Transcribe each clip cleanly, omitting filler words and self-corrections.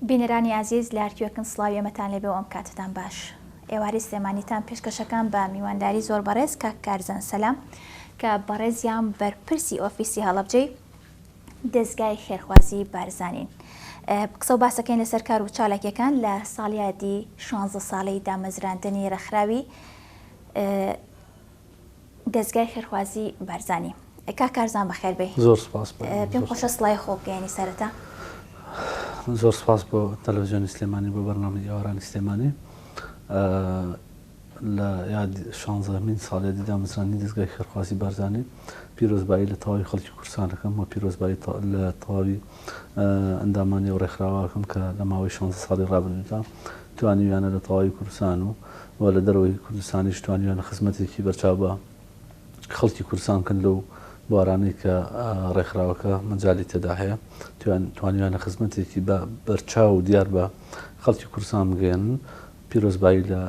بینەرانی عزیز لە هەرکوێکن سڵاوی ئەمەتان لێبێ و ئەم کاتتان باش. ئێواری سلێمانیتان پێشکەشەکان بە میوانداری زۆر بەڕێز کاک کارزان سەلام کە بەڕێزیان بەرپرسی ئۆفیسی هەڵەبجەی دەستگای خێرخوازی بارزانین. قسە و باسەکەین لەسەر کار و چالاکیەکان لە ساڵیادی 16 ساڵەی دامەزراندنی ڕێکخراوی دەستگای خێرخوازی بارزانی. کاک کارزان بەخێر بێ. زۆر سپاس. پێم خۆشە سڵای خۆ بگەیەنی سەرەتا. زۆر سپاس بۆ تەلەڤیزیۆنی سلێمانی بۆ بەرنامەی ئێوارانی سلێمانی لە یاد 16مین ساڵیادی دامەزراندنی دەستگای خێرخوازی بارزانی پیرۆزبایی لە تەواوی خەڵکی کوردستان دەکەم و پیرۆزبایی لە تەواوی ئەندامانی و ڕێکخراوەکەم کە لە ماوەی 16 ساڵی ڕابردوودا توانیویانە لە تەواوی کوردستان و لە دەرەوەی کوردستانیش توانیویانە خزمەتێکی بەرچاو بە خەڵکی کوردستان کەن لەو بوارانەی کە ڕێکخراوەکە مەجالی تێدا هەیە توانیویانە خزمەتێکی بەرچاو و دیار بە خەڵکی کوردستان بگەێنن پیرۆزبایی لە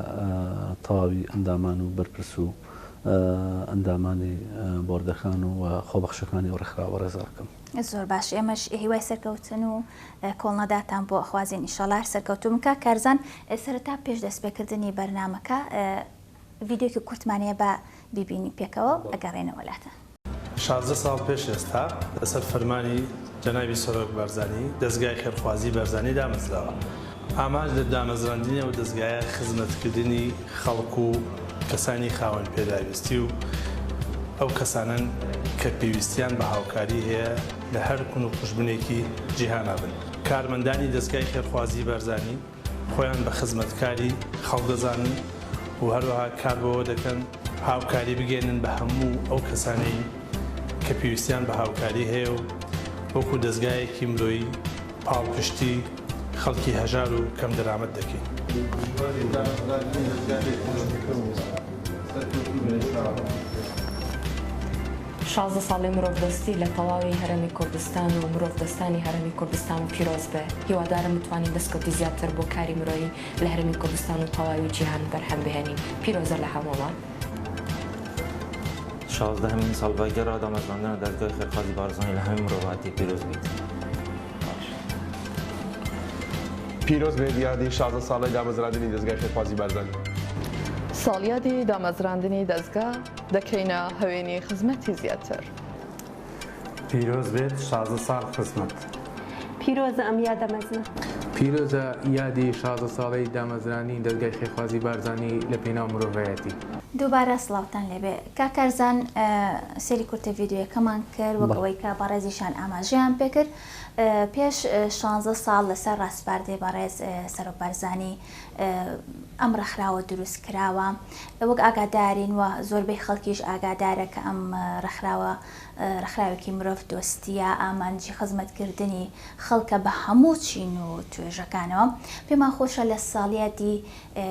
تەواوی ئەندامان و بەرپرس و ئەندامانی بۆردەکان و خۆبەخشەکانی و ڕێکخراوە ڕێزاکەم. زۆر باش، ئێمەش هیوای سەرکەوتن و کۆڵنەداتان بۆ ئەخوازین ئینشەڵا سەرکەوتوم کە کارزان سەرەتا پێش دەستپێکردنی بەرنامەکە ڤیدیۆکی کورتمانەیە بە بیبینی پێکەوە ئەگەڕێنەوە وڵاتە. 16 ساڵ پێش ئێستا لەسەر فەرمانی جەنابی سەرۆک بارزانی دەستگای خێرخوازی بارزانی دامەزراوە. ئاماژ لە دامەزراندنی و دەستگایە خزمەتکردنی خەڵک و کەسانی خاوەن پێداویستی و ئەو کەسانن کە پێویستیان بە هاوکاری هەیە لە هەر کون و خوشبنێکی جیهانا بن. کارمەندانی دەستگای خێرخوازی بارزانی خۆیان بە خزمەتکاری خەڵک دەزانن و هەروەها کار بەوە دەکەن هاوکاری بگەێنن بە هەموو ئەو کەسانەی کە پێویستیان بە هاوکاری هەیە و وەکو دەستگایەکی مرۆیی پاڵپشتی خەڵکی هەژار و کەم دەرامەت دەکەین. 16 ساڵی مرۆڤدەستی لە تەواوی هەرێمی کوردستان و مرۆڤدەستانی هەرێمی کوردستان پیرۆز بێ. هیوادارم بتوانین دەستکەوتی زیاتر بۆ کاری مرۆیی لە هەرێمی کوردستان و تەواوی جیهان بەرهەم بهێنین. پیرۆزە لە هەموومان. 16مین ساڵبەرگەڕا دامەزراندنە دەستگای خێرخوازی بارزانی لە هەموو مرۆڤاتی پیرۆز بیت. پیرۆز بێت یادی 16 ساڵی دامەزراندنی دەستگای خێرخوازی بارزانی. ساڵیادی دامەزراندنی دەستگا دەکەینە هەوێنی خزمەتی زیاتر. پیرۆز بێت 16 ساڵ خزمەت. پیرۆزە ئەم یادە مەزنە. پیرۆزە یادی 16 ساڵی دامەزرانی دەستگای خێرخوازی بارزانی لە پێناو مرۆڤایەتی. دووبارە سڵاوتان لێبێ. کاکارزان سەری کورتە ڤیدیۆیەکەمان کرد وەک ئەوەی کە بەڕێزیشان ئاماژەیان پێکرد پێش 16 ساڵ لەسەر ڕاستپاردەی بەڕێز سەرۆک بارزانی ئەم ڕێکخراوە دروست کراوە. وەک ئاگادارین و زۆربەی خەڵکیش ئاگادارە کە ئەم ڕێکخراوێکی مرۆڤ دۆستیە ئامانجی خزمەتکردنی خەڵکە بە هەموو چین و توێژەکانەوە. پێمان خۆشە لە ساڵیادی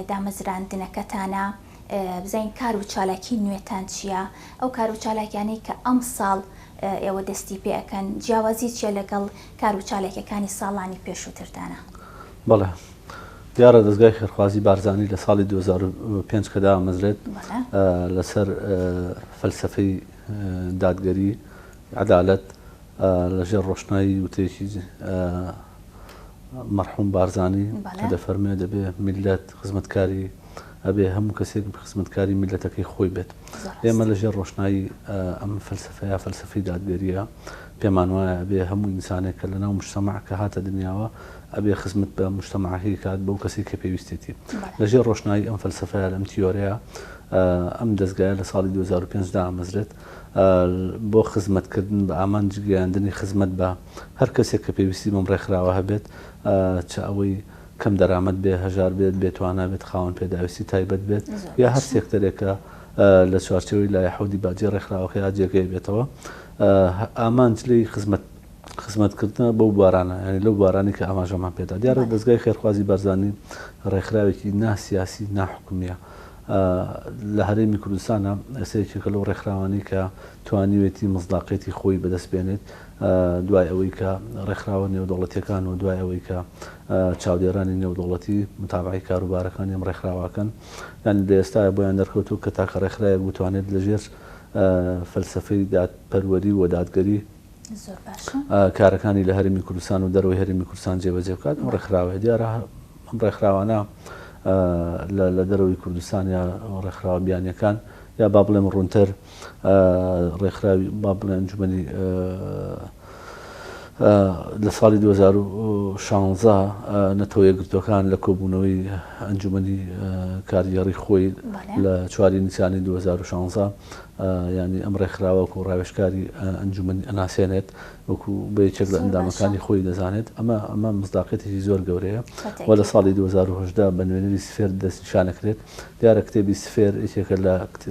دامەزراندنەکەتانە بزین کار و چالاکی نوێتان چییە؟ ئەو کار و چالاکیانەی کە ئەم ساڵ ئێوە دەستی پێەکەن جیاوازی چیە لەگەڵ کار و چالاکیەکانی ساڵانی پێشووتردانە؟ بەڵێ دیارە دەستگای خێرخوازی بارزانی لە ساڵی 2005 کە دامەزرێت لەسەر فەلسەفەی دادگەری عەدالەت لەژێر ڕۆشنایی وتەیەکی مەرحوم بارزانی کە دەفەرمێ دەبێ میلەت خزمەتکاری ئەبێ هەموو کەسێک خزمەتکاری میلەتەکەی خۆی بێت. ئێمە لەژێر ڕۆشنایی ئەم فەلسەفەیە فەلسەفەی دادگەریە پێمان وایە ئەبێ هەموو ئینسانێک کە لەناو مجتەمع کە هاتە دنیاوە ئەبێ خزمەت بە مجتەمعی کات بەو کەسی کە پێویستێتی. لەژێر ڕۆشنایی ئەم فەلسەفەیە لەم تیۆرەیە ئەم دەستگایە لە ساڵی 2005 دامەزرێت بۆ خزمەتکردن بە ئامانجی گەیاندنی خزمەت بە هەر کەسێک کە پێویستی بەم ڕێکخراوە هەبێت چ ئەوەی کەم دەرامەت بێ هەژار بێت بێتوانە بێت خاوەن پێداویستی تایبەت بێت یا هەر سێکتەرێکە لە چوارچێوەی لایحەوتی باجی ڕێکخراوەکە یا جێگەی بێتەوە ئامانج لی خزمەتکردنە بەو بوارانە ینی لەو بوارانی کە ئاماژەمان پێدا دیارە دەستگای خێرخوازی بارزانی ڕێکخراوێکی ناسیاسی ناحکومیە لە هەرێمی کوردستانە ئەسەیەکێکە لەو ڕێکخراوانی کە توانیوێتی مزداقێتی خۆی بەدەست بێنێت دوای ئەوەی کە ڕێکخراوە نێودەوڵەتیەکان و دوای ئەوەی کە چاودێرانی نێودەوڵەتی متابعی کاروبارەکانی ئەم ڕێکخراوەکەن یانی لە ئێستاە بۆیان دەرکەوتوو کە تاکە ڕێکخراوێک بتوانێت لەژێر فەلسەفەی دادپەروەری و دادگەری کارەکانی لە هەرێمی کوردستان و دەرەوەی هەرێمی کوردستان جێبەجێ بکات ئەم ڕێکخراوە دیارە ئەم ڕێکخراوانە لە دەرەوەی کوردستان یا ڕێکخراوە بیانیەکان یا با بڵێم ڕوونتر ڕێکخراوی با بڵێ ئەنجومەنی لە ساڵی 2016 نەتەوە یەکگرتوەکان لە کۆبوونەوەی ئەنجومەنی کاریگەڕی خۆی لە 4 نیسانی 2016 ینی ئەم ڕێکخراوە و ڕاوێژکاری ئەنجومەنی ئەناسێنێت وەکو بەیەکێک لە ئەندامەکانی خۆی دەزانێت ئەمە مزداقەتێکی زۆر گەورەیە و لە ساڵی 2010 بە نوێنەری سفێر دەستنیشانەکرێت دیارە کتێبی سفێر یەکێکە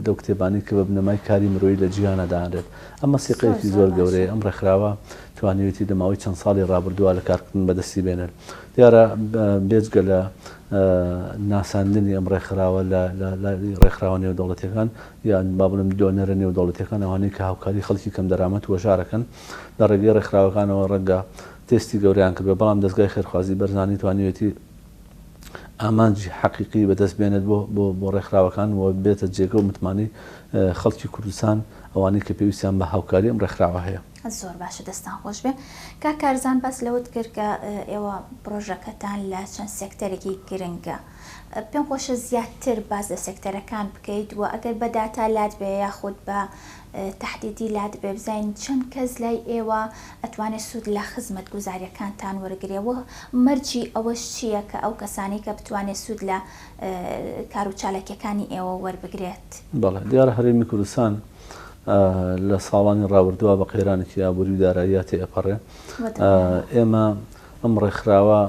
لەو کتێبانی کە بە بنەمای کاری مرۆیی لە جیهانە داهێنێت ئەمە سیقەیەکی زۆر گەورەیە ئەم ڕێکخراوە توانیوێتی دەماوەی چەند ساڵی ڕابردووە لە کارکردن بەدەستی بێنن دیارە بێجگە لە ناساندنی ئەم ڕێکخراوە لە ڕێکخراوە نێودەوڵەتیەکان یان با بڵێم دۆنەرە نێودەوڵەتیەکان ئەوانەی کە هاوکاری خەڵکی کەم دەرامەت وەژارەکەن لە ڕێگەی ڕێکخراوەکانەوە ڕەنگە تێستی گەوریان کرد بەڵام دەستگای خێرخوازی بەرزانی توانیوێتی ئامانجی حەقیقی بەدەست بێنێت بۆ ڕێکخراوەکان و بێتە جێگە و متمانی خەڵکی کوردستان ئەوانەی کە پێویستیان بە هاوکاری ئەم ڕێکخراوە هەیە. زۆر باشە دەستان خۆش بێ کارزان بەس لەوت کرد کە ئێوە پرۆژەکەتان لە چەند سێکتەرێکی گرنگە پێم خۆشە زیاتر باز لە سێکتەرەکان بکەیت و ئەگەر بە داتا لات بێ یاخود بە تهدیدی لات بێ بزین چەند کەس لای ئێوە ئەتوانێت سوود لە خزمەت گوزاریەکانتان وەرگێەوە مەرجی ئەوەش چییە کە ئەو کەسانی کە بتوانێت سوود لە کار و چالاکیەکانی ئێوە وەربگرێت؟ بەڵێ دیارە هەرێمی کوردستان لە ساڵانی ڕابردووە بە قەیرانێکی ئابووری و داراییە تێپەڕێ ئێمە ئەم ڕێکخراوە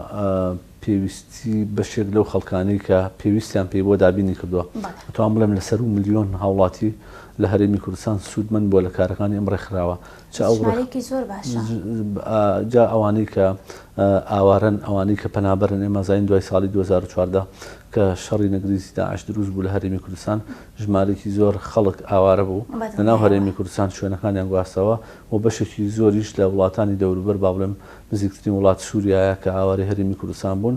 پێویستی بەشێک لەو خەڵکانەی کە پێویستیان پێی بۆ دابینی کردووە توان بڵێم لەسەر 1 ملیۆن هاوڵاتی لە هەرێمی کوردستان سوودمەند بۆ لە کارەکانی ئەم ڕێکخراوە جا ئەوانەی کە ئاوارن ئەوانەی کە پەنابەرن ئێمە زین دوای ساڵی 2014 کە شەڕی نەگریزی داعش دروست بوو لە هەرێمی کوردستان ژمارەی زۆر خەڵک ئاوارە بوو لەناو هەرێمی کوردستان شوێنەکانیان گواستەوە و بەشێکی زۆریش لە وڵاتانی دەوروبەر با بڵێم نزیکترین وڵات سووریایە کە ئاواری هەرێمی کوردستان بوون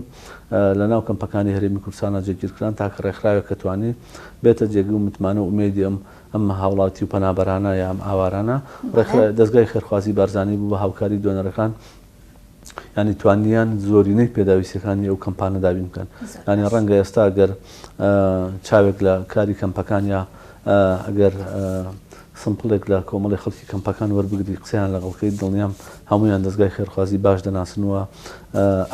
لەناو کەمپەکانی هەرێمی کوردستانە جێگیرکران تاکە ڕێکخراوێک کە توانی بێتە جێگە و متمانە و ئومێدی ئەم هاوڵاتی و پەنابەرانە یا ئەم ئاوارانە دەستگای خێرخوازی بارزانی بوو بە هاوکاری دۆنەرەکان ینی توانیان زۆرینەی پێداویستەکانی ئەو کەمپانە دابین بکەن ینی ڕەنگە ئێستا ئەگەر چاوێک لە کاری کەمپەکان یا ئەگەر سمپڵێک لە کۆمەڵی خەڵکی کەمپەکان وەربگری قسەیان لەگەڵکەی دڵنیام هەمویان دەستگای خێرخوازی باش دەناسنەوە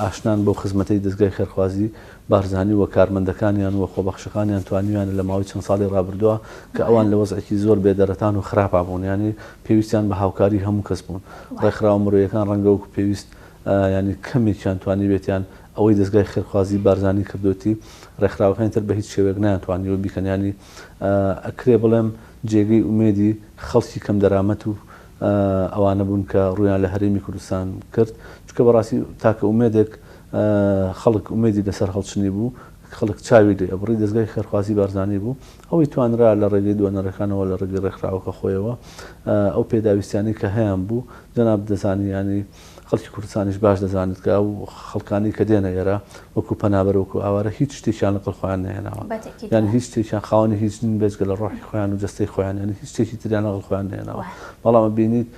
ئاشنان بۆ خزمەتەی دەستگای خێرخوازی بارزانی وە کارمەندەکانیان وە خۆبەخشەکانیان توانیویان لە ماوەی چەند ساڵی ڕابردووە کە ئەوان لە وەزعێکی زۆر بێدەرەتان و خراپا بوون ینی پێویستیان بە هاوکاری هەموو کەس بوون ڕێکخراوە مرۆیەکان ڕەنگە وەکو پێویست ینی کەمێکیان توانی بێتیان ئەوەی دەستگای خێرخوازی بارزانی کردوتی ڕێکخراوەکانی تر بە هیچ شێوەیەک ناتوانیوە بیکەن ینی ئەکرێ بڵێم جێگەی ئومێدی خەڵکی کەم دەرامەت و ئەوانە بوون کە ڕویان لە هەرێمی کوردستان کرد چکە بەڕاستی تاکە ئومێدێک خەڵک ئومێدی لەسەر هەڵچنی بوو خەڵک چاوی لێ ئەبڕی دەستگای خێرخوازی بارزانی بوو ئەوەی توانرا لە ڕێگەی دۆنەرەکانەوە لە ڕێگەی ڕێکخراوەکە خۆیەوە ئەو پێداویستیانی کە هەیەیان بوو جەناب دەزانی ینی خەڵکی کوردستانیش باش دەزانێت کە ئەو خەڵکانی کە دێنە ئێرە وەکو پەنابەر وەکو ئاوارە هیچ شتێکیان لەگەڵ خۆیان نهێناوە یانی هیچ شتێکیان خاوەنی هیچ نین بێجگە لە ڕۆحی خۆیان و جەستەی خۆیان ینی هیچ شتێکی تریان لەگەڵ خۆیان نهێناوە بەڵام بینیت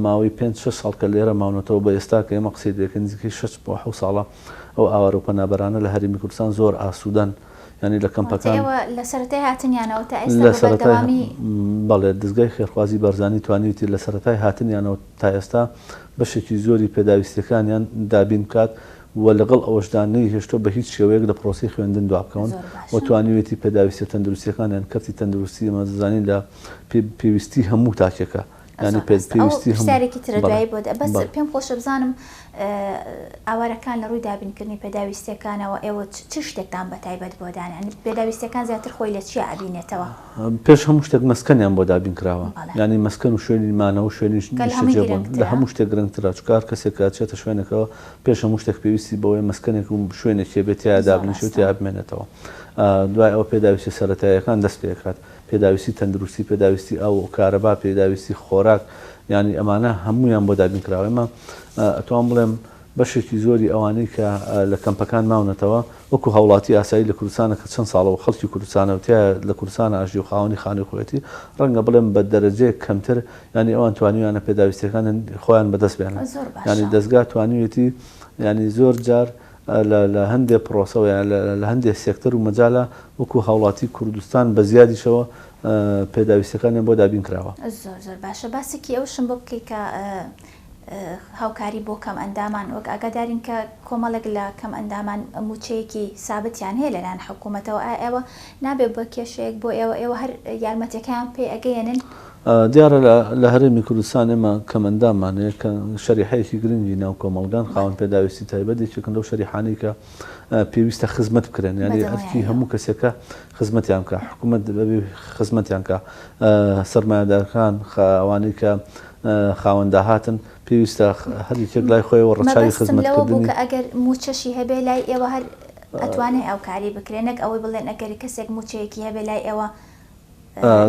ماوەی 5-6 ساڵ کە لێرە ماونەتەوە بە ئێستا کە ئێمە قسەی دەکەین نزیکەی 6 بۆ 7 ساڵە ئەو ئاوارە و پەنابەرانە لە هەرێمی کوردستان زۆر ئاسوودەن ینی لە کەمپەکان لە سەرەتای هاتنیانەوە تا ئێستا بەردەوامی بەڵێ دەستگای خێرخوازی بارزانی توانیوتی لە سەرەتای هاتنیانەوە تا ئێستا بەشێکی زۆری پێداویستەکانیان دابین بکات و لەگەڵ ئەوەشدانەی هێشتۆ بە هیچ شێوەیە لە پرۆسی خوێندن دوا بکەون و توانیوێتی پێداویستە تەندروستیەکانیان کەفتی تەندروستی ئەمەزانین لە پێویستی هەموو تاکێکە ینی پێویستی هەموو ترە دوایی بۆ بەس پێم خۆشە بزانم ئاوارەکان لە ڕووی دابینکردنی پێداویستەکانەوە ئێوە چ شتێکتان بە تایبەت بۆ دانیان پێداویستەکان زیاتر خۆی لە چی ئابینێتەوە پێش هەموو شتێک مەسکەنیان بۆ دابین کراوە ینی مەسکەن و شوێنی مانەوە شوێنی شجێبوون لە هەموو شتێک گرنگترە چکار کەسێک کاتچێتە شوێنەکەەوە پێش هەموو شتێک پێویستی بەوەی مەسکەنێک و شوێنێکی بێتیا دابنیشوتی بمێنێتەوە دوای ئەو پێداویستی سەرەتاییەکان دەست پێکات پێداویستی تەندروستی پێداویستی ئەو کارەبا پێداویستی خۆراک ینی ئەمانە هەمویان بۆ دابین کراوە ئێمە ئەتوان بڵێم بەشێکی زۆری ئەوانەی کە لە کەمپەکان ماونەتەوە وەکو هەوڵاتی ئاسایی لە کوردستانە کە چەند ساڵەوە خەڵکی کوردستانە و تیا لە کوردستانە ئاژی و خاوەنی خانووی خۆەتی ڕەنگە بڵێم بە دەرەجەیە کەمتر ینی ئەوان توانیویانە پێداویستەکان خۆیان بەدەست بێنن ینی دەستگا توانیوێتی ینی زۆر جار لە هەندێک پرۆسەوە لە هەندێک سێکتەر و مەجاالە وەکو هەوڵاتی کوردستان بە زیادیشەوە پێداویستەکانیان بۆ دابین کراوە. زۆر باشە باسێکی ئەوشم بۆ بکەی کە هاوکاری بۆ کەم ئەندامان وەک ئاگادارین کە کۆمەڵێک لە کەم ئەندامان موچەیەکی سابتیان هەیە لەلایەن حکوومەتەوە ئێوە نابێت بە کێشەیەک بۆ ئێوە هەر یارمەتیەکان پێ ئەگەیەنن. دیارە لە هەرێمی کوردستان ئێمە کەمەندامانەیە کە شەریحەیەکی گرنگی ناو کۆمەڵگان خاوەن پێداویستی تایبەتێکن لەو شەریحانەی کە پێویستە خزمەت بکرێن ینی ئەرکی هەموو کەسێکە خزمەتیان کە حکوومەت بەبێ خزمەتیان کە سەرمایه‌دارەکان ئەوانەی کە خاوەندا هاتن پێویستە هەریەک لای خۆیەوە ڕەچاوی خزمەتکردنی کە ئەگەر موچەشی هەبێ لای ئێوە هەر ئەتوانێت ئەو کاری بکرێنێک ئەوەی بڵێن ئەگەری کەسێک موچەیەکی هەبێ لای ئێوە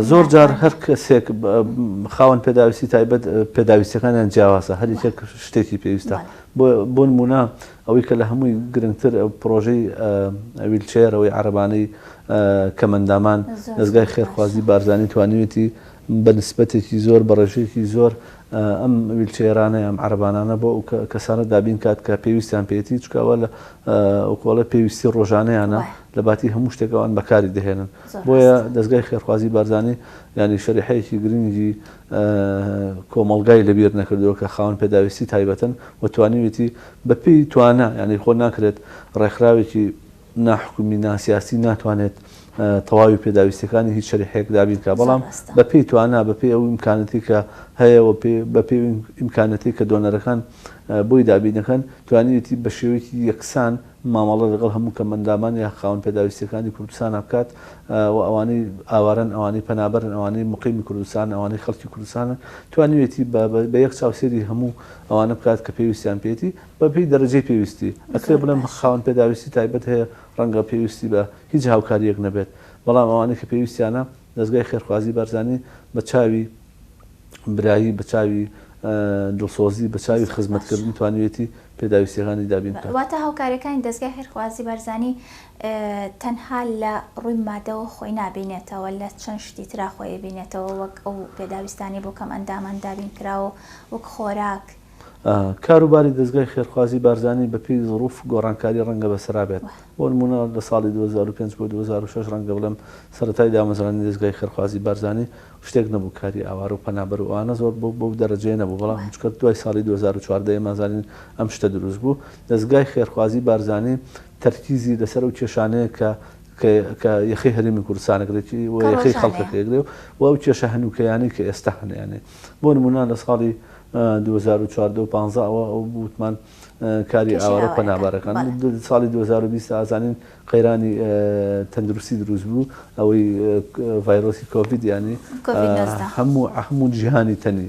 زۆر جار هەر کەسێک خاوەن پێداویستی تایبەت پێداویستەکانیان جیاوازە هەریەک شتێکی پێویستە بۆ نمونە ئەوەی کە لە هەمووی گرنگتر پرۆژەی ویلچێرەوەی عەرەبانەی کەمەندامان دەستگای خێرخوازی بارزانی توانیوێتی بە نسبەتێکی زۆر بە ڕێژەیەکی زۆر ئەم ویلچێرانە ئەم عەرەبانانە بۆ کەسانە دابین کات کە پێویستیان پێێتی چکەوە لە ئەوکۆڵە پێویستی ڕۆژانەیانە لە باتی هەموو شتێکەوەن بەکاری دەهێنن بۆیە دەستگای خێرخوازی بارزانی ینی شەریحەیەکی گرنگی کۆمەڵگای لەبیر نەکردەوە کە خاوەن پێداویستی تایبەتن و توانیوێتی بەپێی توانە ینی خۆ ناکرێت ڕێکخراوێکی ناحکومی ناسیاسی ناتوانێت تەواوی پێداویستەکانی هیچ شەریحەیەک دابین کە بەڵام بەپێی توانە بەپێی ئەو ئیمکانەتی کە هەیەەوە بەپێی ئیمکانەتی کە دۆنەرەکان بۆی دابینەکەن توانیوێتی بە شێوەیەکی یەکسان مامەڵە لەگەڵ هەموو کەمەندامان یا خاوەن پێداویستەکانی کوردستان بکات و ئەوانەی ئاوارن ئەوانەی پەنابەرن ئەوانەی مقیمی کوردستان ئەوانەی خەڵکی کوردستانن توانیوێتی بە یەک چاوسێری هەموو ئەوانە بکات کە پێویستیان پێێتی بەپێی دەرەجەی پێویستی ئەکرێ بڵێم خاوەن پێداویستی تایبەت هەیە ڕەنگە پێویستی بە هیچ هاوکاریەک نەبێت بەڵام ئەوانەی کە پێویستیانە دەستگای خێرخوازی بارزانی بە چاوی برایی بە چاوی دڵسۆزی بە چاوی خزمەتکردن توانیوێتی پێداویستەکانی دابین بکات. واتە هاوکاریەکانی دەستگای خێرخوازی بارزانی تەنها لە ڕووی مادەوە خۆی نابینێتەوە لە چەند شتی ترا خۆی بینێتەوە وەک ئەو پێداویستانی بۆ کەم ئەندامان دابین کراوە وەک خۆراک. کاروباری دەستگای خێرخوازی بارزانی بەپێی ظروف گۆڕانکاری ڕەنگە بەسەرا بێت بۆ نمونە لە ساڵی 2005 بۆ 2006 ڕەنگە بڵێم سەرەتای دامەزرانی دەستگای خێرخوازی بارزانی شتێک نەبوو کاری ئاوار و پەنابەر و ئەوانە زۆر بۆ دەرەجێ نەبوو بەڵام چکە دوای ساڵی 2014 ئێمەزانین ئەم شتە دروست بوو دەستگای خێرخوازی بارزانی تەرکیزی لەسەر و کێشانەیە کە یەخی هەرێمی کوردستانەگرێتی و یەخی خەڵکەکەگرێ و ئەو کێشە هەنووکەیانی کە ئێستا هەنیانێ بۆ نمونە لە ساڵی 2014 و 15 ئەو بوتمان کاری ئاوارە پەنابەرەکان ساڵی 2020 ئازانین قەیرانی تەندروستی دروست بوو ئەوەی ڤایرۆسی کۆڤید ینی هەموو جیهانی تەنی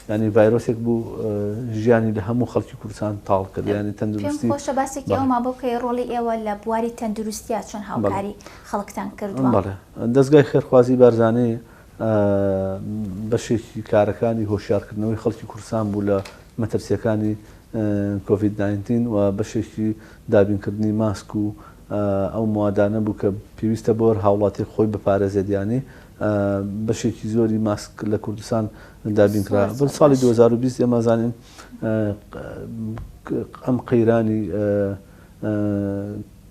ینی ڤایرۆسێک بوو ژیانی لە هەموو خەڵکی کوردستان تاڵ کرد ینی تەندروستی خۆشە باسێکی ئەوما بۆکەی ڕۆڵی ئێوە لە بواری تەندروستیا چۆن هاوکاری خەڵکتان کردووە. دەستگای خێرخوازی بارزانەی بەشێکی کارەکانی هۆشیارکردنەوەی خەڵکی کوردستان بوو لە مەترسیەکانی کۆڤید-19 و بەشێکی دابینکردنی ماسک و ئەو موادانە بوو کە پێویستە بۆ هاوڵاتی خۆی بپارێزێدیانی بەشێکی زۆری ماسک لە کوردستان دابینکرا بە ساڵی 2020 ئێمەزانین ئەم قەیرانی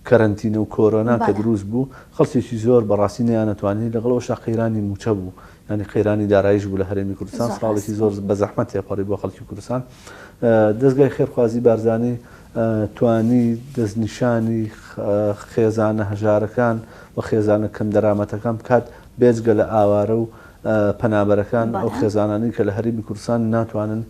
کەرەنتینە و کۆرۆنا کە دروست بوو خەڵکێکی زۆر بەڕاستی نەیانەتوانی لەگەڵەوەشا قەیرانی موچە بوو ینی قەیرانی دارایش بوو لە هەرێمی کوردستان ساڵێکی زۆر بە زەحمەت تێپەڕی بۆ خەڵکی کوردستان دەستگای خێرخوازی بارزانی توانی دەستنیشانی خێزانە هەژارەکان و خێزانە کەم دەرامەتەکان بکات بێجگە لە ئاوارە و پەنابەرەکان ئەو خێزانانی کە لە هەرێمی کوردستان ناتوانن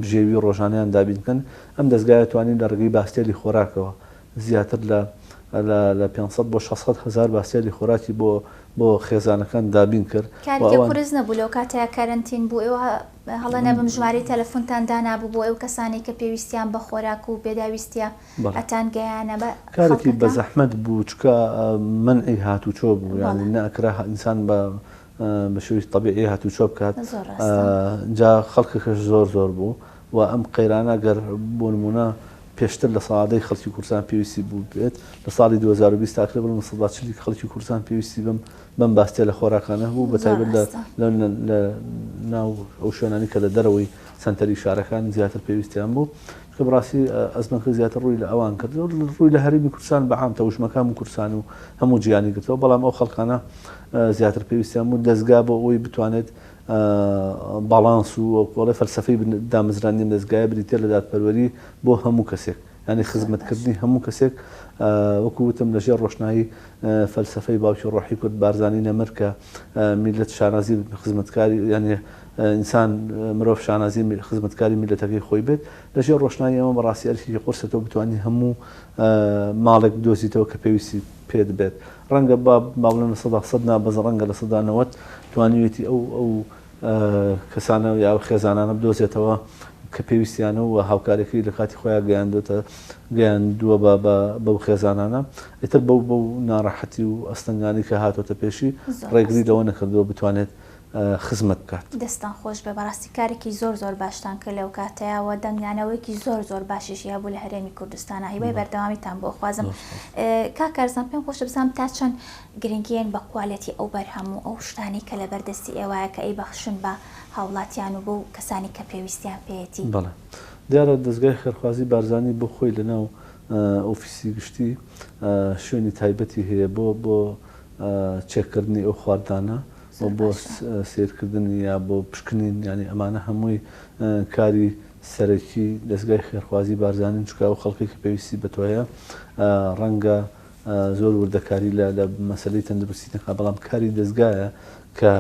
بژێوی ڕۆژانیان دابینکەن ئەم دەستگایە توانین لە ڕێگەی باستێلی خۆراکەوە زیاتر لە 500 بۆ 600 هزار باستێلی خۆراکی بۆ خێزانەکان دابین کرد. کارێکی قورس نەبوو لەو کاتەیە کارنتین بوو ئێوە هەڵە نەبم ژماری تەلەفۆنتان دانابوو بۆ ئەو کەسانی کە پێویستیان بە خۆراک و پێداویستیە ئەتان گەیانە بە کارێکی بە زەحمەت بوو چکە منعی هاتوچۆ بوو یانی نەئەکرا ئینسان بە شێوەی طەبیعی هاتوچۆ بکات جا خەڵکەکەش زۆر بوو و ئەم قەیرانە گەر بۆ نمونە پێشتر لە ساڵادەی خەڵکی کوردستان پێویستی بوو بێت لە ساڵی 2020 تاقریبا 140 خەڵکی کوردستان پێویستی بەم باستێ لە خۆراکانە بوو بەتایبەت لە ناو ئەو شوێنانی کە لە دەرەوەی سنتەری شارەکان زیاتر پێویستیان بوو کە بڕاستی ئەزمەکە زیاتر ڕووی لە ئەوان کرد ڕووی لە هەرمی کوردستان بەعام تەوشمەکان و کوردستان و هەموو جیانی گرتەوە بەڵام ئەو خەڵکانە زیاتر پێویستیان بوو دەستگا بۆ ئەوی بتوانێت باڵانس و کۆڵی فەلسەفەی دامەزرانی دەستگایە بریتە لە دادپەروەری بۆ هەموو کەسێک ینی خزمەتکردنی هەموو کەسێک وەکووتم لەژێر ڕۆشنایی فەلسەفەی باوکی ڕۆحی کورد بارزانی نەمر کە میلەت شانازی خزمەتکاری ینی ئینسان مرۆڤ شانازی خزمەتکاری میلەتەکەی خۆی بێت لەژێر ڕۆشنایی ئەمە بەڕاستی ئەرکی قورسەوە بتوانانی هەموو ماڵێک بدۆزیتەوە کە پێویستی پێت بێت ڕەنگە باڵێن لە 100 نابەز ڕەنگە لە 90 توانیوێتی ئەو کەسانە یا خێزانانە بدۆزێتەوە کە پێویستیانە و هاوکارێکی لە کاتی خۆیان گەیاندووە بەو خێزانانە ئیتر بەو ناڕەحەتی و ئەستەنگانی کە هاتۆتە پێشی ڕێگری لەوە نەکردەوە بتوانێت خزمەت بکات. دەستان خۆش بە بەڕاستی کارێکی زۆر باشتان کرد لەو کاتەیەوە دەنگانەوەیکی زۆر باشیشی هەبوو لە هەرێمی کوردستانە هیوای بەردەوامیتان بۆ خوازم. کاکارزان پێم خۆشە بزانم تا چەند گرنگیان بە کوالەتی ئەو بەرهەموو ئەو شتانی کە لە بەردەستی ئێوایە کە ئەی بەخشن بە هاوڵاتیان و بۆ کەسانی کە پێویستیان پێێتی. بەڵێ دیارە دەستگای خێرخوازی بارزانی بۆ خۆی لەناو ئۆفیسی گشتی شوێنی تایبەتی هەیە بۆ چێککردنی ئەو خواردانە بۆ سیرکردنی یا بۆ پشکنین ینی ئەمانە هەمووی کاری سەرەکی دەستگای خێرخوازی بارزانین چکە و خەڵکی کە پێویستی بەتۆیە ڕەنگە زۆر وردەکاری لە مەسلەی تەندروستی نەکات بەڵام کاری دەستگایە کە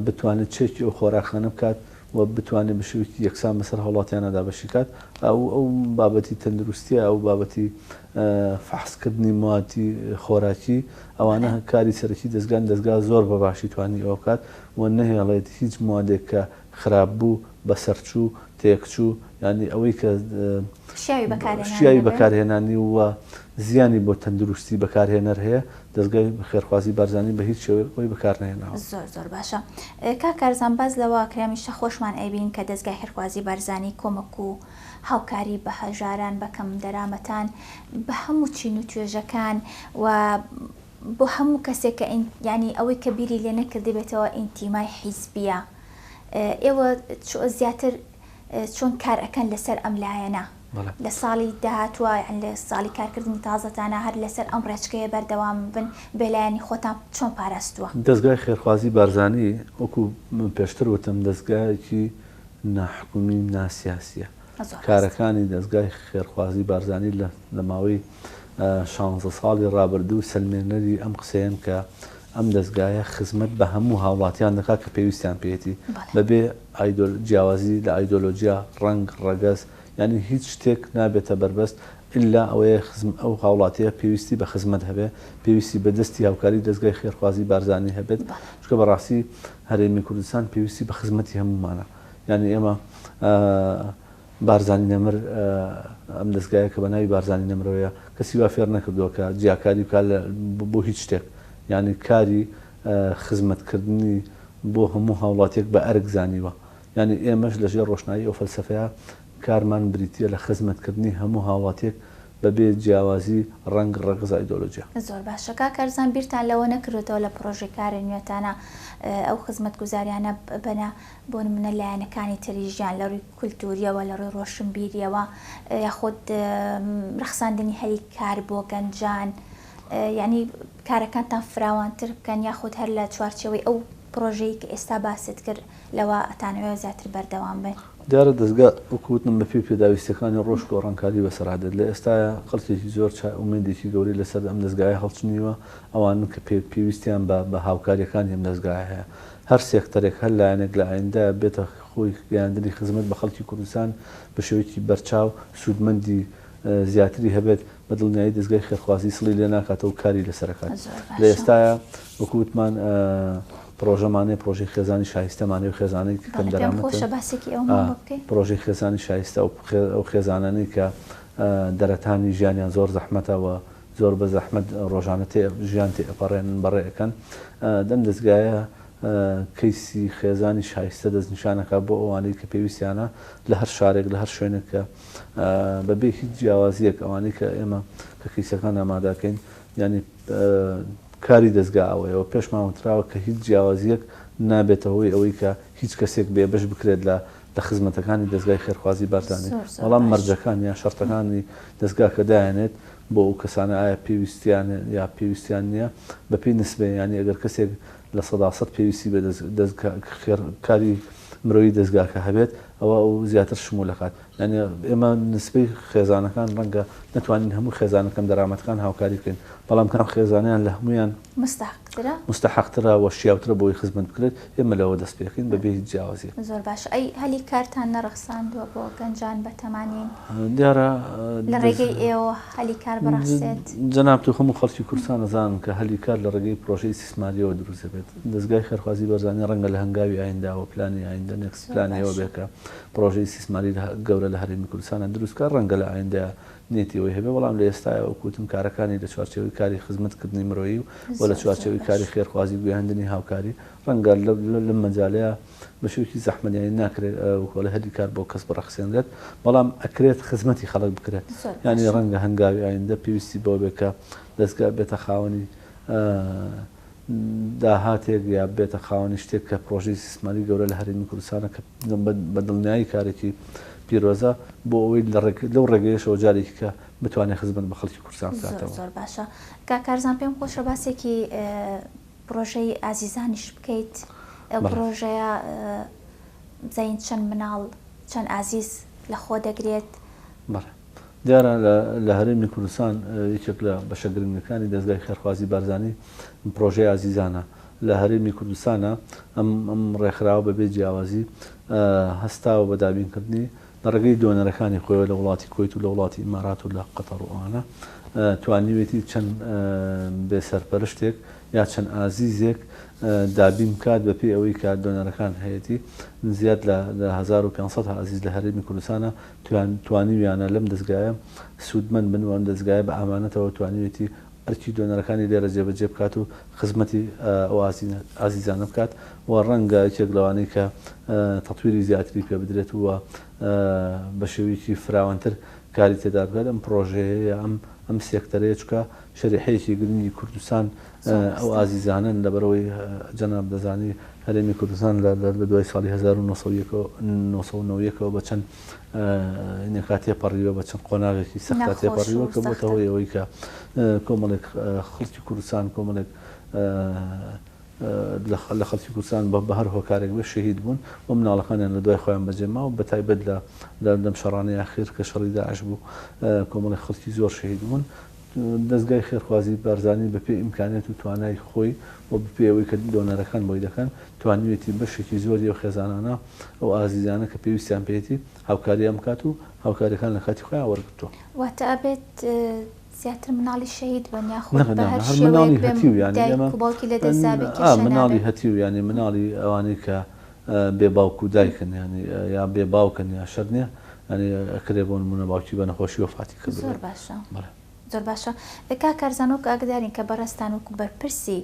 بتوانێت چێکی ئەو خۆراکخانە بکات و بتوانێت بشوکی یەکسان بەسەر هەوڵاتیانەدا بەشیکات ئەو بابەتی تەندروستیە ئەو بابەتی فحسکردنی مواتی خۆراکی ئەوانە کاری سەرەکی دەستگا زۆر بەباشی توانی ئەوە بکات و نەهێڵێت هیچ موادێک کە خراپ بوو بەسەرچوو تێکچوو ینی ئەوەی کە شیاوی بەکارهێنانی وە زیانی بۆ تەندروستی بەکارهێنەر هەیە دەستگای خێرخوازی بارزانی بە هیچ شێوەیەکی بەکارنهێناوە. زۆر باشە. کاکارزان باز لەوە کرامیشە خۆشمان ئەبین کە دەستگای خێرخوازی بارزانی کۆمەک و هاوکاری بە هەژاران بەکەم دەرامەتان بە هەموو چین و توێژەکان و بۆ هەموو کەسێک کە ینی ئەوەی کە بیری لێ نەکردی بێتەوە ئینتیمای حیزبیە ئێوە زیاتر چۆن کار ئەەکەن لەسەر ئەم لایەنە لە ساڵی داهاتوە لە ساڵی کارکردنی تازەتانە هەر لەسەر ئەم ڕێچکەیە بەردەوام بن بەلایەنی خۆتان چۆن پاراستووە. دەستگای خێرخوازی بارزانی وەکو پێشتر وتم دەستگایەکی ناحکومی ناسیاسیە کارەکانی دەستگای خێرخوازی بارزانی لە ماوەی 16 ساڵی ڕابردوو سلمێنەری ئەم قسەیەن کە ئەم دەستگایە خزمەت بە هەموو هاوڵاتیان دەکات کە پێویستیان پێێتی بەبێ جیاوازی لە ئایدۆلۆژیا ڕنگ ڕەگەز ینی هیچ شتێک نابێتە بربەست ئللا ئەوەیە ئەو هاوڵاتیە پێویستی بە خزمەت هەبێ پێویستی بەدەستی هاوکاری دەستگای خێرخوازی بارزانی هەبێت چکە بەڕاستی هەرێمی کوردستان پێویستی بە خزمەتی هەمومانە ینی ئێمە بارزانی نەمر ئەم دەستگایە کە بە ناوی بارزانی نەمرەوەیە کەسی وا فێر نەکردووە کە جیاکاری بکات بۆ هیچ شتێک ینی کاری خزمەتکردنی بۆ هەموو هاوڵاتێک بە ئەرک زانیوە ینی ئێمەش لەژێر ڕۆشنایی ئەو فەلسەفەیە کارمان بریتە لە خزمەتکردنی هەموو هاوڵاتێک بەبێ جیاوازی ڕنگ ڕەگەز ئایدۆلۆژیا. زۆر باشە کاکارزان بیرتان لەوە نەکردێتەوە لە پرۆژێ کاری نوێتانە ئەو خزمەت گوزاریانە بنە بۆ نمونە لایەنەکانی تریژیان لە ڕووی کولتوریەوە لە ڕووی ڕۆشنبیریەوە یاخود ڕەخساندنی هەلی کار بۆ گەنجان ینی کارەکانتان فراوانتر بکەن یاخود هەر لە چوارچەوەی ئەو پرۆژەی کە ئێستا باست کرد لەوە ئەتانەوێت زیاتر بەردەوام بێت. دیارە دەستگا وەکوتم بە پێی پێداویستەکانی ڕۆژک و ڕەنکاری بەسەرادێت لە ئێستاە خەڵکێکی زۆر ئومێدێکی گەوری لەسەر ئەم دەستگایە هەڵچنیوە ئەوانن کە پێویستیان بە هاوکاریەکانی ئەم دەستگای هەیە هەر سێکتەرێک هەر لایەنێک لە ئایندا بێتە خۆی گەیاندنی خزمەت بە خەڵکی کوردستان بە شێوەیەکی بەرچاو سوودمەندی زیاتری هەبێت بە دڵنیایی دەستگای خێرخوازی سڵی لێ ناکاتەوە و کاری لەسەرەکات لە ئێستاە وەکووتمان پرۆژەمانەیە پرۆژەی خێزانی شایستەمانەی و خێزانەی کەم دەرامەتە پرۆژەی خێزانی شایستە ئەو خێزانانەی کە دەرەتانی ژیانیان زۆر زەحمەتەوە زۆر بە زەحمەت ڕۆژانە ژیان تێئەپەڕێنن بەڕێەکەن دەم دەستگایە کەیسی خێزانی شایستە دەستنیشانەکە بۆ ئەوانەی کە پێویستیانە لە هەر شارێک لە هەر شوێنێکە بەبێ هیچ جیاوازیەک ئەوانەی کە ئێمە کە کەیسەکان ئامادەکەین ینی کاری دەستگا ئەوەیەوە پێشمان وتراوە کە هیچ جیاوازیەک نابێتەوەی ئەوەی کە هیچ کەسێک بێبەش بکرێت لە خزمەتەکانی دەستگای خێرخوازی بارزانی بەڵام مەرجەکان یا شەرتەکانی دەستگا کە دایانێت بۆ ئەو کەسانە ئایا پێویستیان یا پێویستیان نییە بە پێی نسبێ ینی ئەگەر کەسێک لە 100% پێویستی بە کاری مرۆیی دەستگاکە هەبێت ئەوە ئەو زیاتر شمولەکات ینی ئێمە نسبەی خێزانەکان ڕەنگە نتوانین هەموو خێزانەکەم دەرامەتەکان هاوکاری بکەین بەڵام کام خێزانیان لە هەمویان مستحقترە وە شیاوترە بۆی خزمەت بکرێت ئێمە لەوە دەست پێکەین بەبێ هیچ جیاوازی زۆر باش ئەی هەلی کارتان نەڕەخساندووە بۆ گەنجان بەتەمانین دیارە لە ڕێگەی ئێوە هەلی کار بەڕاستێت جەناب تو هەموو خەڵکی کوردستان دەزانن کە هەلی کار لە ڕێگەی پرۆژەی سیسماریەوە دروست دەبێت دەستگای خێرخوازی بەرزانی ڕەنگە لە هەنگاوی ئاینداوە پلانی ئایندە نێکس پلانەوە بێکە پرۆژەی سیسماری گەورە لە هەرێمی کوردستانە دروستکە ڕەنگە لە ئایندە نێتیەوەی هەبێ بەڵام لە ئێستاەوە کوتم کارەکانی لە چوارچێوەی کاری خزمەتکردنی مرۆیی و لە چوارچێوەی کاری خێرخوازی گوێهاندنی هاوکاری ڕەنگە لەم مەجالەیە بە شێوکی زەحمەتیانی ناکرێت لە هەلی کار بۆ کەس بڕەخسێنرێت بەڵام ئەکرێت خزمەتی خەڵک بکرێت ینی ڕەنگە هەنگاوی ئایندە پێویستی بۆ بێکە دەستگا بێتە خاوەنی داهاتێک یا بێتە خاوەنی شتێک کە پرۆژەی سیسماری گەورە لە هەرێمی کوردستانە کە بە دڵنیایی کارێکی پیرۆزە بۆ ئەوەی لەو ڕێگەیەشەوە جارێکی کە بتوانێت خزمەت بە خەڵکی کوردستان بکاتەوە. زۆر باشە کاکارزان پێم خۆشە باسێکی پرۆژەی ئازیزانیش بکەیت ئەو پرۆژەیە بزین چەند مناڵ چەند ئازیز لە خۆ دەگرێت دیارە لە هەرێمی کوردستان یەکێک لە بەشەگرنگەکانی دەستگای خێرخوازی بارزانی پرۆژەی ئازیزانە لە هەرێمی کوردستانە ئەم ڕێکخراوە بەبێ جیاوازی هەستاوە بە دابینکردنی لە ڕێگەی دۆنەرەکانی خۆی لە وڵاتی کوێیت و لە وڵاتی ئیمارات و لە قەتەر و ئەوانە توانیوێتی چەند بێسەرپەرشتێک یا چەند ئازیزێک دابین بکات بەپێی ئەوەی کە دۆنەرەکان هەیەی زیاد لە 1500 ئازیز لە هەرێمی کوردستانە توانیویانە لەم دەستگایە سوودمەند بن و ئەم دەستگایە بە ئامانەتەوە توانیوێتی ئەرکی دۆنەرەکانی لێرە جێبەجێ بکات و خزمەتی ئەو ئازیزانە بکات و ڕەنگە یەکێک لەوانەی کە تەطویری زیاتری پێ بدرێت وە بە شێوەیەکی فراوانتر کاری تێدا بکات ئەم پرۆژەیە ئەم سێکتەرەیە چکە شەریحەیەکی گرنگی کوردستان ئەو ئازیزانن لەبەرەوەی جەناب دەزانی هەرێمی کوردستان لە دوای ساڵی 1990ەوە بە چەند نێکات تێپەڕیوە بە چەند قۆناغێکی سەختا تێپەڕیوە کە بۆتەوەی ئەوەی کە کۆمەڵێک خەڵکی کوردستان کۆمەڵێک لە خەڵکی کوردستان بە هەر هۆکارێک بە شەهید بوون و مناڵەکانیان لە دوای خۆیان بەجێما و بە تایبەت لەم شەڕانەی ئاخیر کە شەڕی داعش بوو کۆمەڵێک خەڵکی زۆر شەهید بوون دەستگای خێرخوازی بارزانی بەپێ ئیمکانێت و توانای خۆی و بپێەوەی کە دۆنەرەکان بۆی دەکەن توانیوێتی بەشێکی زۆری و خێزانانە ئەو ئازیزانە کە پێویستیان پێێتی هاوکاریان بکات و هاوکاریەکان لە کاتی خۆیان وەرگرتووە واتە ئەبێت زیاتر مناڵی شەهید بن یاخۆ مناڵی هەتی و مناڵی هەتی و ینی مناڵی ئەوانەی کە بێ باوک و دایکن ینی یا بێ باوکن یا شەر نییە ینی ئەکرێ بۆ نمونە باوکی بە نەخۆشی وفاتی کرد. زۆر باشە زۆر باشە کاکارزانۆک ئاگدارین کە بەڕستان و بەرپرسی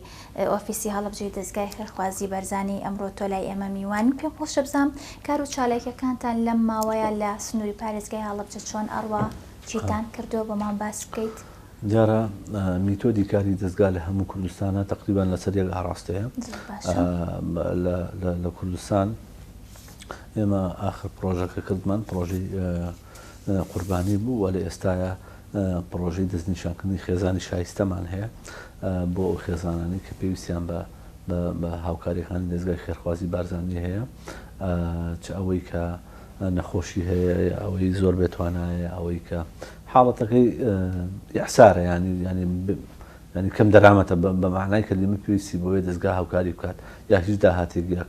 ئۆفیسی هەڵبژێری دەستگای خێرخوازی بەرزانی ئەمڕۆ تۆ لای ئێمە میوان پێم خۆشە بزانم کار و چالاکیەکانتان لەم ماوەیە لە سنووری پارێزگای هەڵبجە چۆن ئەڕوا چیتان کردووە بەمان باس بکەیت. دیارە میتۆدی کاری دەستگا لە هەموو کوردستانە تقریبان لەسەر یەک ئاڕاستەیە لە کوردستان ئێمە ئاخر پرۆژەکە کردمان پرۆژەی قوربانی بوو و لە ئێستاە پرۆژەی دەستنیشانکردنی خێزانی شایستەمان هەیە بۆ ئەو خێزانانی کە پێویستیان بە هاوکاریەکانی دەستگای خێرخوازی بارزانی هەیە چ ئەوەی کە نەخۆشی هەیە ئەوەی زۆر بێتوانایە ئەوەی کە حاڵەتەکەی یاسارە ینی کەم دەرامەتە بە معنای کە لیمە پێویستی بۆیە دەستگا هاوکاری بکات یا هیچ داهاتێک یا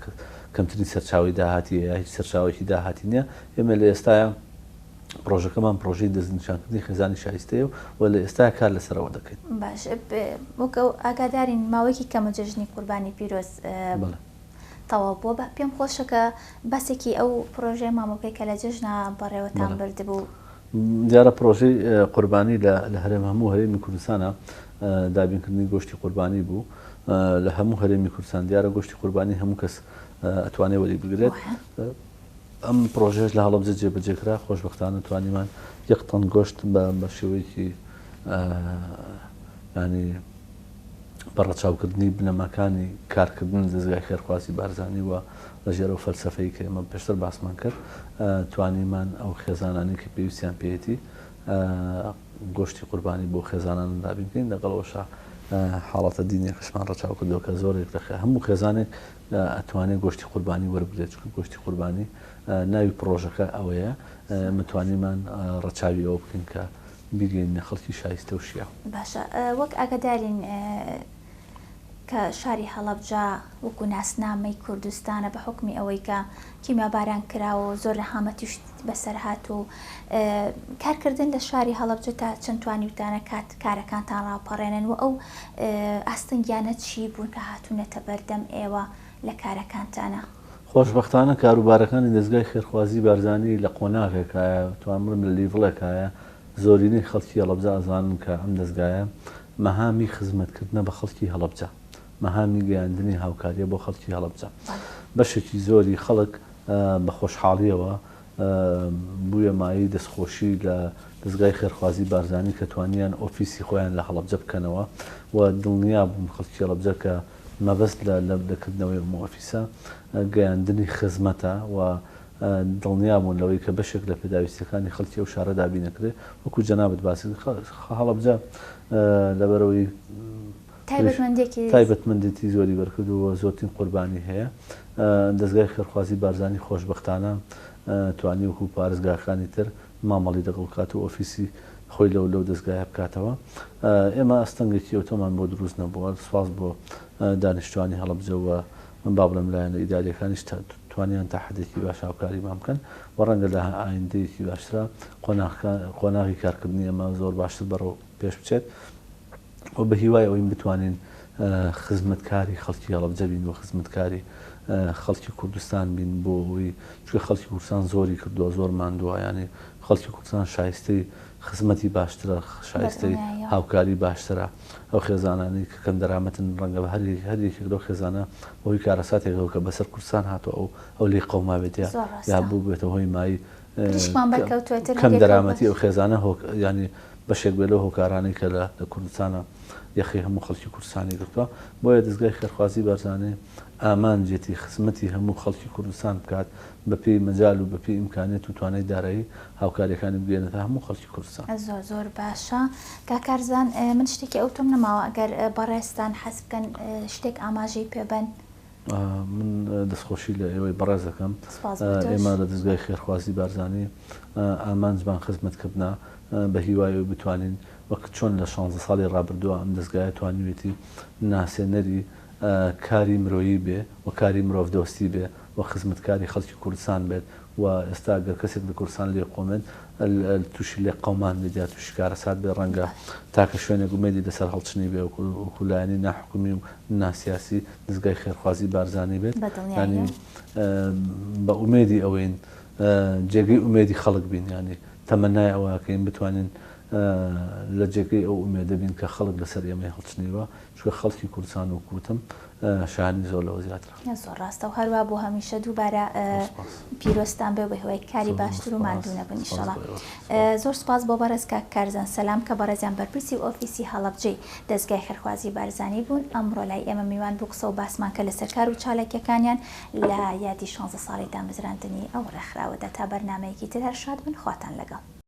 کەمترین سەرچاوی داهاتی یا هیچ سەرچاوێکی داهاتی نییە ئێمە لە ئێستاە پرۆژەکەمان پرۆژەی دەستنیشانکردنی خێزانی شایستەیە و لە ئێستا کار لەسەرەوە دەکەین. باش وەکە ئاگادارین ماوەیەکی کەمە جژنی قوربانی پیرۆز تەواو بووە بە پێم خۆشەکە بەسێکی ئەو پرۆژەی مامۆکەی کە لە جژنا بەڕێوەتان بردبوو. دیارە پرۆژەی قوربانی لە هەرێم هەموو هەرێمی کوردستانە دابینکردنی گۆشتی قوربانی بوو لە هەموو هەرێمی کوردستان دیارە گۆشتی قوربانی هەموو کەس ئەتوانێت وەری بگرێت. ئەم پرۆژێش لە هەڵەبجە جێبەجێکرا خۆشبەختانە توانیمان 1 تەن گۆشت بە شێوەیەکی ینی بەڕەچاوکردنی بنەماکانی کارکردن دەستگای خێرخوازی بارزانی وە لە ژێرە و فەلسەفەی کە ئێمە پێشتر باسمان کرد توانیمان ئەو خێزانانی کە پێویستیان پێێتی گۆشتی قوربانی بۆ خێزانان دابین بکەین لەگەڵەوەشە حاڵەتە دینی قشمان ڕەچاو کردەوە کە زۆرێک دەخێ هەموو خێزانێک ئەتوانێت گۆشتی قوربانی وەربگرێت چکە گۆشتی قوربانی ناوی پرۆژەکە ئەوەیە متوانیمان ڕەچاوی ئەوە بکەین کە بیگەینە خەڵکی شایستە و شیاو. باشە وەک ئاگادارین کە شاری هەڵەبجە وەکو ناسنامەی کوردستانە بە حکمی ئەوەی کە کیمیاباران کراوە و زۆر ڕەحامەتیش بەسەر هات و کارکردن لە شاری هەڵەبجە تا چەند توانیوتانە کات کارەکانتان ڕاپەڕێنن و ئەو ئاستەنگیانە چی بوون کە هاتوونەتە بەردەم ئێوە لە کارەکانتانە؟ خۆشبەختانە کاروبارەکانی دەستگای خێرخوازی بارزانی لە قۆناغێکایە توانمرم لە لیڤڵێکایە زۆرینەی خەڵکی هەڵەبجە ئەزانن کە ئەم دەستگایە مەهامی خزمەتکردنە بە خەڵکی هەڵەبجە مەهامی گەیاندنی هاوکاریە بۆ خەڵکی هەڵەبجە بەشێکی زۆری خەڵک بە خۆشحاڵیەوە بوویە مایی دەستخۆشی لە دەستگای خێرخوازی بارزانی کە توانیان ئۆفیسی خۆیان لە هەڵەبجە بکەنەوە و دڵنیا بوون خەڵکی هەڵەبجە کە مەبەست لە دەکردنەوەی ئۆفیسە گەیاندنی خزمەتە و دڵنیا بوون لەوەی کە بەشێک لە پێداویستەکانی خەڵکی ئەو شارە دابی نەکرێت وەکو جەنابەت باسی هەڵەبجە لەبەرەوەی تایبەتمەندێتی زۆری بەرکردووە زۆرترین قوربانی هەیە دەستگای خێرخوازی بارزانی خۆشبەختانە توانی وەکو پارێزگاکانی تر مامەڵی دەگەڵکات و ئۆفیسی خۆی لەو دەستگایە بکاتەوە ئێمە ئەستەنگێکی ئۆتۆمان بۆ دروست نەبووە سواز بۆ دانیشتوانی هەڵەبجەوە من با بڵێم لایەن لە ئیدارەکانیش توانیان تا حدێکی باش هاوکاریمان بکەن و ڕەنگە لە ئایندەیەکی باشترە قۆناغی کارکردنی ئەمە زۆر باشتر بەڕەو پێش بچێت و بە هیوای ئەوەی بتوانین خزمەتکاری خەڵکی هەڵەبجە بین و خزمەتکاری خەڵکی کوردستان بین بۆ ئەوەی چکە خەڵکی کوردستان زۆری کردووە زۆر ماندووە ینی خەڵکی کوردستان شایستەی خزمەتی باشترە شایستەی هاوکاری باشترە ئەو خێزانانی کە کەم دەرامەتن ڕەنگە بە هەرێک لەو خێزانە بۆی کارەساتێکەوە کە بەسەر کوردستان هاتووە ئەو لی قەوماوێتە یا بوو بێتە هۆی مای کەم دەرامەتی ئەو خێزانە ینی بەشێک بێت لەو هۆکارانی کە لە کوردستانە یەخی هەموو خەڵکی کوردستانی گرتووە بۆیە دەستگای خێرخوازی بارزانێ ئامانجێتی خزمەتی هەموو خەڵکی کوردستان بکات بەپێی مەجال و بەپێی ئیمکانێت و توانای دارایی هاوکاریەکانی بگەێنێتە هەموو خەڵکی کوردستان. زۆر باشە کاکارزان من شتێکی ئەوتۆم نەماوە ئەگەر بەڕێستان حەز بکەن شتێک ئاماژەی پێبەن. من دەستخۆشی لە ئێوەی بەڕێز دەکەم ئێمە لە دەستگای خێرخوازی بارزانی ئامانجمان خزمەتکردنا بە هیوای بتوانین وەک چۆن لە 16 ساڵی ڕابردووە ئەم دەستگایە توانیوێتی ناسێنەری کاری مرۆیی بێ و کاری مرۆڤ دۆستی بێ و خزمەتکاری خەڵکی کوردستان بێت و ئێستا گەر کەسێک لە کوردستان لێ قۆمێت تووشی لێ قەومان بێت تووشی کارەسات بێ ڕەنگە تاکە شوێنێک ومێدی لەسەر هەڵچنی بێ وکولایانی ناحکومی و ناسیاسی دەستگای خێرخوازی بارزانی بێت ینی بە ئومێدی ئەوەین جێگەی ئومێدی خەڵک بین ینی تەمەنای ئەوەکەین بتوانین لە جێگەی ئەو ئومێدە بین کە خەڵک لەسەر ئێمە هەڵچنیوە چکە خەڵکی کوردستان و کووتم شانی زۆر لەوە زیاترە زۆر ڕاستە و هەروە بۆ هەمیشە دووبارە پیرۆستان بێ بە هۆی کاری باشتر و ماندوو نەبن ئینشەڵا. زۆر سپاس بۆ بەڕێز کارزان سەلام کە بەڕێزیان بەرپرسی ئۆفیسی هەڵەبجەی دەستگای خێرخوازی بارزانی بوون ئەمڕۆ لای ئێمە میوان بوو قسە و باسمان کە لەسەر کار و چالاکیەکانیان لە یادی 16 ساڵی دامەزراندنی ئەو ڕێکخراوەدا تا بەرنامەیەکی تر هەر شاد بن خواتان لەگەڵ.